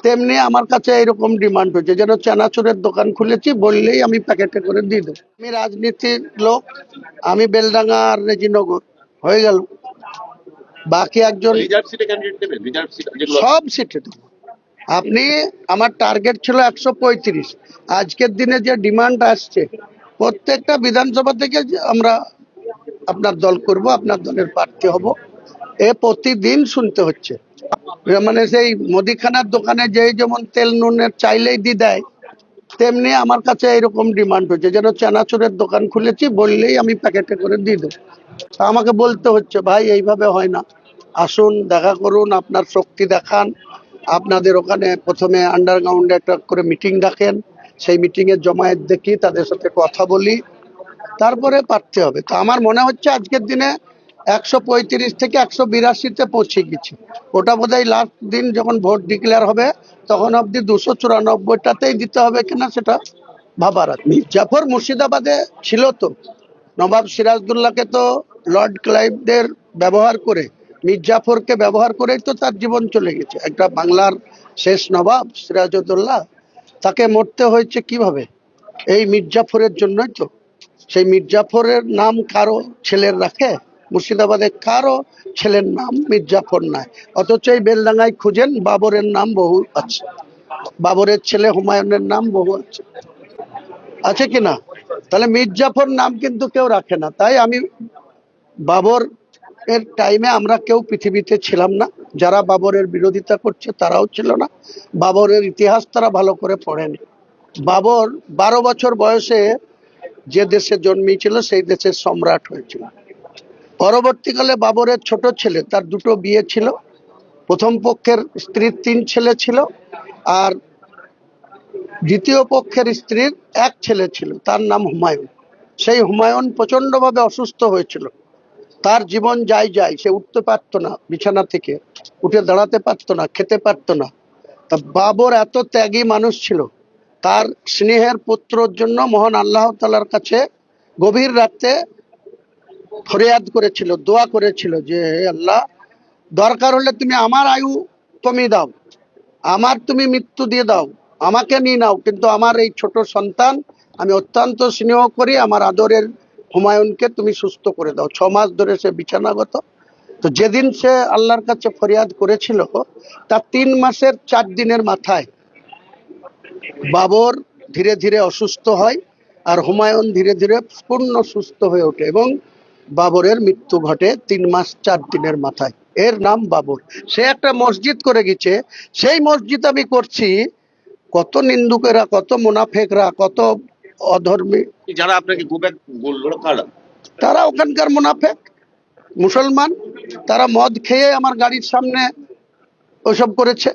তেমনি আমার কাছে এরকম ডিমান্ড হয়েছে যেন চানাচুরের দোকান খুলেছি, বললেই আমি প্যাকেটে করে দিয়ে দেবো। আমি রাজনীতির লোক, আমি বেলডাঙ্গা আর রেজিনগর হয়ে গেল, বাকি একজন সব সিটে দেবো। আপনি, আমার টার্গেট ছিল 135, আজকের দিনে যে ডিমান্ড আসছে প্রত্যেকটা বিধানসভা থেকে আমরা আপনার দল করব, আপনার দলের প্রার্থী হব, এ প্রতিদিন শুনতে হচ্ছে। মানে সেই মুদিখানার দোকানে যেই যেমন তেল নুনের চাইলেই দিয়ে দেয়, তেমনি আমার কাছে এরকম ডিমান্ড হচ্ছে যেন চানাচুরের দোকান খুলেছি, বললেই আমি প্যাকেটে করে দিয়ে দেবো। আমাকে বলতে হচ্ছে ভাই এইভাবে হয় না, আসুন দেখা করুন, আপনার শক্তি দেখান। আপনাদের ওখানে প্রথমে আন্ডারগ্রাউন্ডে একটা করে মিটিং ডাকেন, সেই মিটিং এর জমায়েত দেখি, তাদের সাথে কথা বলি, তারপরে প্রার্থী হবে। তো আমার মনে হচ্ছে আজকের দিনে 135 থেকে 182-তে পৌঁছে গেছি। ওটা বোধহয় লাস্ট দিন যখন ভোট ডিক্লেয়ার হবে তখন অব্দি 294টাতেই দিতে হবে কিনা সেটা ভাবার আছে। মির্জাফর মুর্শিদাবাদে ছিল তো, নবাব সিরাজদৌল্লাকে তো লর্ড ক্লাইভদের ব্যবহার করে, মির্জাফরকে ব্যবহার করেই তো তার জীবন চলে গেছে। একটা বাংলার শেষ নবাব সিরাজউদ্দৌলা, তাকে মরতে হয়েছে কিভাবে? এই মির্জাফরের জন্যই তো। সেই মির্জাফরের নাম কারো ছেলের রাখে? মুর্শিদাবাদে কারো ছেলের নাম মির্জাফর নাই, অথচ এই বেলডাঙ্গায় খুঁজেন বাবরের নাম বহু আছে, বাবরের ছেলে হুমায়ুনের নাম বহু আছে, আছে কিনা? তাহলে মির্জাফর নাম কিন্তু কেউ রাখে না। তাই আমি বাবর এর টাইমে আমরা কেউ পৃথিবীতে ছিলাম না, যারা বাবরের বিরোধিতা করছে তারাও ছিল না, বাবরের ইতিহাস তারা ভালো করে পড়েনি। বাবর 12 বছর বয়সে যে দেশে জন্মেছিল সেই দেশের সম্রাট হয়েছিল। পরবর্তীকালে বাবরের ছোট ছেলে, তার দুটো বিয়ে ছিল, প্রথম পক্ষের স্ত্রীর 3 ছেলে ছিল, আর দ্বিতীয় পক্ষের স্ত্রীর এক ছেলে ছিল, তার নাম হুমায়ুন। সেই হুমায়ুন প্রচন্ডভাবে অসুস্থ হয়েছিল, তার জীবন যায় যায়, সে উঠতে পারতো না, বিছানা থেকে উঠে দাঁড়াতে পারতো না, খেতে পারতো না। তা বাবর এত ত্যাগী মানুষ ছিল, তার স্নেহের পুত্রর জন্য মহান আল্লাহ তাআলার কাছে গভীর রাতে ফরিয়াদ করেছিল, দোয়া করেছিল যে হে আল্লাহ, দরকার হলে তুমি আমার আয়ু কমিয়ে দাও, আমার তুমি মৃত্যু দিয়ে দাও, আমাকে নিয়ে নাও, কিন্তু আমার এই ছোট সন্তান আমি অত্যন্ত স্নেহ করি, আমার আদরের হুমায়ুনকে তুমি সুস্থ করে দাও। 6 মাস ধরে সে বিছানাগত। তো যেদিন সে আল্লাহর কাছে ফরিয়াদ করেছিল, তার 3 মাসের 4 দিনের মাথায় বাবর ধীরে ধীরে অসুস্থ হয়, আর হুমায়ুন ধীরে ধীরে পূর্ণ সুস্থ হয়ে ওঠে এবং বাবরের মৃত্যু ঘটে 3 মাস 4 দিনের মাথায়। এর নাম বাবর। সে একটা মসজিদ করে গেছে, সেই মসজিদ আমি করছি। কত নিন্দুকেরা, কত মুনাফেকরা, কত অধর্মী, যারা আপনাকে গো ব্যাক বললো কারা? তারা ওখানকার মুনাফেক মুসলমান, তারা মদ খেয়ে আমার গাড়ির সামনে ওসব করেছে।